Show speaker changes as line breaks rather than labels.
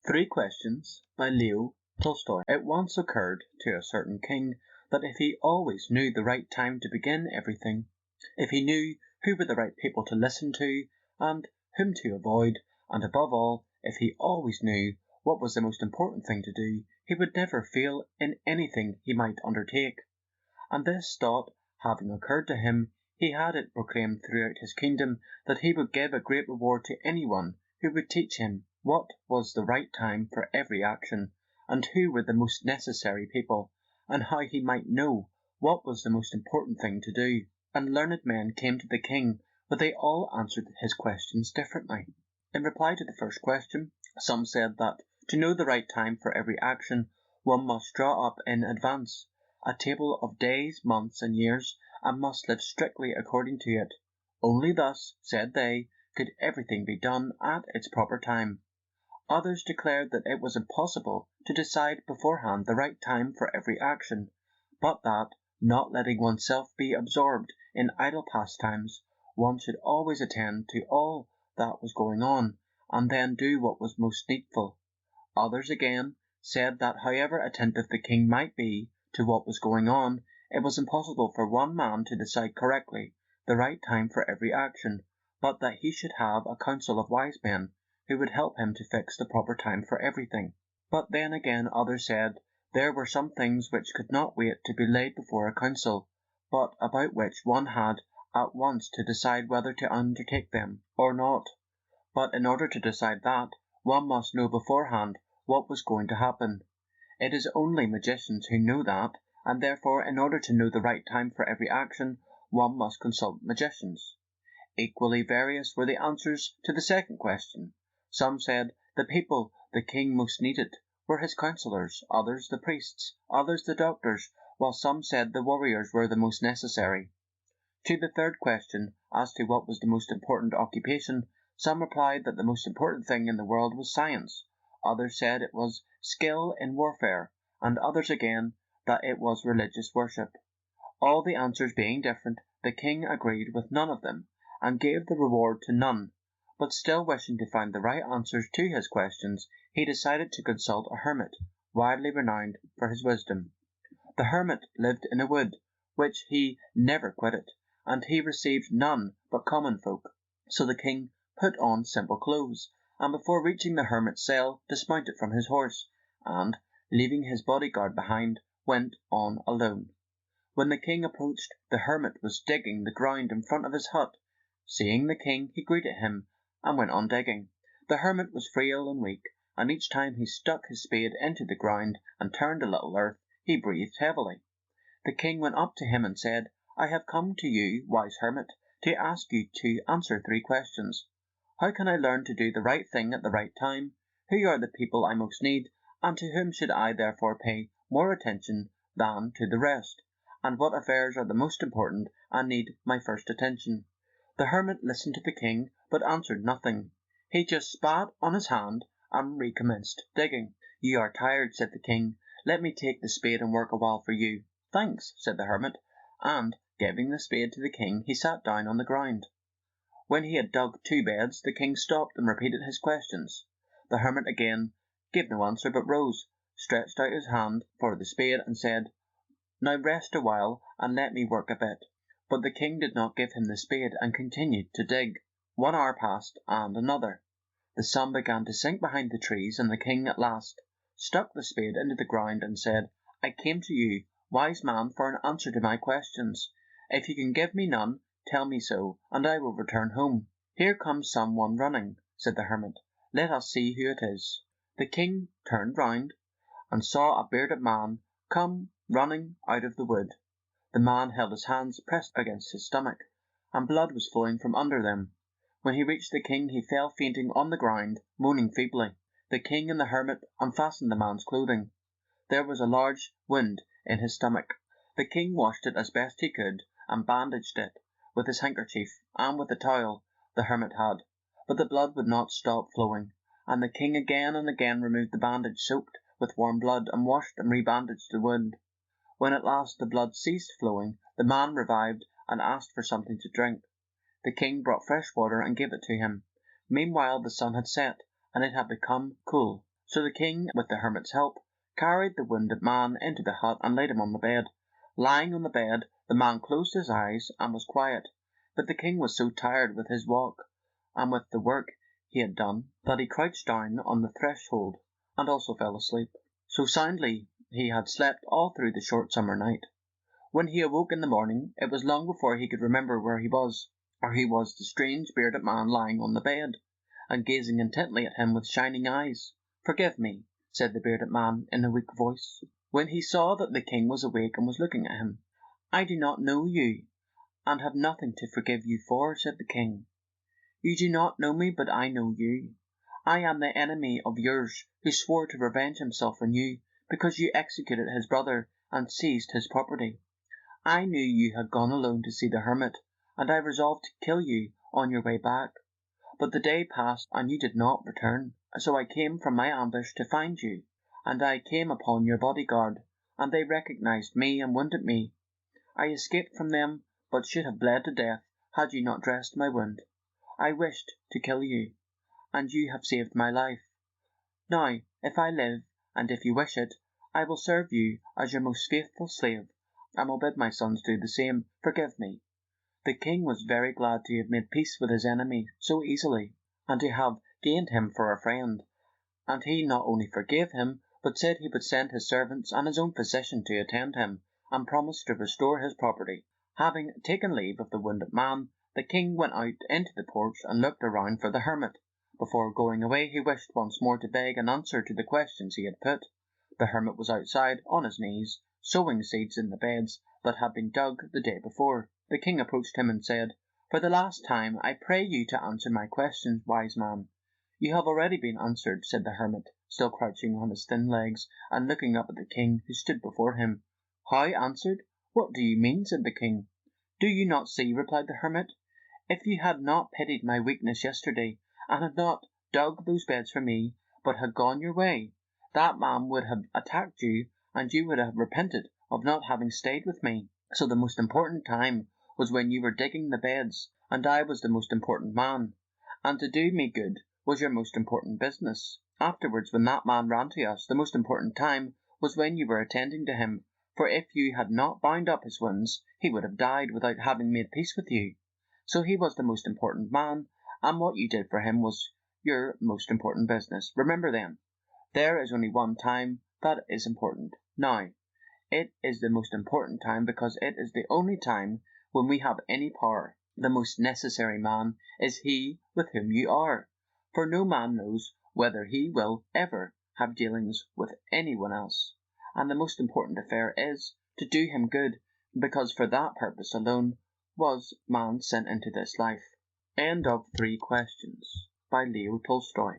Three Questions by Leo Tolstoy. It once occurred to a certain king that if he always knew the right time to begin everything, if he knew who were the right people to listen to and whom to avoid, and above all, if he always knew what was the most important thing to do, he would never fail in anything he might undertake. And this thought having occurred to him, he had it proclaimed throughout his kingdom that he would give a great reward to anyone who would teach him what was the right time for every action, and who were the most necessary people, and how he might know what was the most important thing to do. And learned men came to the king, but they all answered his questions differently. In reply to the first question, some said that to know the right time for every action, one must draw up in advance a table of days, months, and years, and must live strictly according to it. Only thus, said they, could everything be done at its proper time. Others declared that it was impossible to decide beforehand the right time for every action, but that, not letting oneself be absorbed in idle pastimes, one should always attend to all that was going on, and then do what was most needful. Others again said that however attentive the king might be to what was going on, it was impossible for one man to decide correctly the right time for every action, but that he should have a council of wise men who would help him to fix the proper time for everything. But then again others said there were some things which could not wait to be laid before a council, but about which one had at once to decide whether to undertake them or not. But in order to decide that, one must know beforehand what was going to happen. It is only magicians who know that, and therefore in order to know the right time for every action, one must consult magicians. Equally various were the answers to the second question. Some said the people the king most needed were his councillors, others the priests, others the doctors, while some said the warriors were the most necessary. To the third question, as to what was the most important occupation, some replied that the most important thing in the world was science, others said it was skill in warfare, and others again that it was religious worship. All the answers being different, the king agreed with none of them, and gave the reward to none. But still wishing to find the right answers to his questions, he decided to consult a hermit, widely renowned for his wisdom. The hermit lived in a wood, which he never quitted, and he received none but common folk. So the king put on simple clothes, and before reaching the hermit's cell dismounted from his horse, and, leaving his bodyguard behind, went on alone. When the king approached, the hermit was digging the ground in front of his hut. Seeing the king, he greeted him, and went on digging. The hermit was frail and weak, and each time he stuck his spade into the ground and turned a little earth, he breathed heavily. The king went up to him and said, "I have come to you, wise hermit, to ask you to answer three questions. How can I learn to do the right thing at the right time? Who are the people I most need, and to whom should I therefore pay more attention than to the rest? And what affairs are the most important and need my first attention?" The hermit listened to the king, but answered nothing. He just spat on his hand and recommenced digging. "You are tired," said the king. "Let me take the spade and work a while for you." "Thanks," said the hermit, and, giving the spade to the king, he sat down on the ground. When he had dug 2 beds, the king stopped and repeated his questions. The hermit again gave no answer, but rose, stretched out his hand for the spade, and said, "Now rest a while and let me work a bit." But the king did not give him the spade and continued to dig. 1 hour passed, and another. The sun began to sink behind the trees, and the king at last stuck the spade into the ground and said, "I came to you, wise man, for an answer to my questions. If you can give me none, tell me so, and I will return home." "Here comes some one running," said the hermit. "Let us see who it is." The king turned round and saw a bearded man come running out of the wood. The man held his hands pressed against his stomach, and blood was flowing from under them. When he reached the king, he fell fainting on the ground, moaning feebly. The king and the hermit unfastened the man's clothing. There was a large wound in his stomach. The king washed it as best he could, and bandaged it with his handkerchief and with the towel the hermit had, but the blood would not stop flowing, and the king again and again removed the bandage soaked with warm blood, and washed and rebandaged the wound. When at last the blood ceased flowing, the man revived and asked for something to drink. The king brought fresh water and gave it to him. Meanwhile the sun had set, and it had become cool. So the king, with the hermit's help, carried the wounded man into the hut and laid him on the bed. Lying on the bed, the man closed his eyes and was quiet, but the king was so tired with his walk and with the work he had done that he crouched down on the threshold and also fell asleep. So soundly he had slept all through the short summer night. When he awoke in the morning, it was long before he could remember where he was, or he was the strange bearded man lying on the bed, and gazing intently at him with shining eyes. "Forgive me," said the bearded man in a weak voice, when he saw that the king was awake and was looking at him. "I do not know you, and have nothing to forgive you for," said the king. "You do not know me, but I know you. I am the enemy of yours who swore to revenge himself on you because you executed his brother and seized his property. I knew you had gone alone to see the hermit, and I resolved to kill you on your way back. But the day passed and you did not return, so I came from my ambush to find you, and I came upon your bodyguard, and they recognized me and wounded me. I escaped from them, but should have bled to death had you not dressed my wound. I wished to kill you, and you have saved my life. Now, if I live, and if you wish it, I will serve you as your most faithful slave, and will bid my sons do the same. Forgive me." The king was very glad to have made peace with his enemy so easily, and to have gained him for a friend, and he not only forgave him, but said he would send his servants and his own physician to attend him, and promised to restore his property. Having taken leave of the wounded man, the king went out into the porch and looked around for the hermit. Before going away, he wished once more to beg an answer to the questions he had put. The hermit was outside, on his knees, sowing seeds in the beds that had been dug the day before. The king approached him and said, "For the last time, I pray you to answer my questions, wise man." "You have already been answered," said the hermit, still crouching on his thin legs and looking up at the king who stood before him. "How answered? What do you mean?" said the king. "Do you not see?" replied the hermit. "If you had not pitied my weakness yesterday, and had not dug those beds for me, but had gone your way, that man would have attacked you, and you would have repented of not having stayed with me. So the most important time was when you were digging the beds, and I was the most important man, and to do me good was your most important business. Afterwards, when that man ran to us, the most important time was when you were attending to him, for if you had not bound up his wounds, he would have died without having made peace with you. So he was the most important man, and what you did for him was your most important business. Remember then, there is only one time that is important. Now, it is the most important time because it is the only time when we have any power. The most necessary man is he with whom you are, for no man knows whether he will ever have dealings with anyone else. And the most important affair is to do him good, because for that purpose alone was man sent into this life. End of 3 questions by Leo Tolstoy.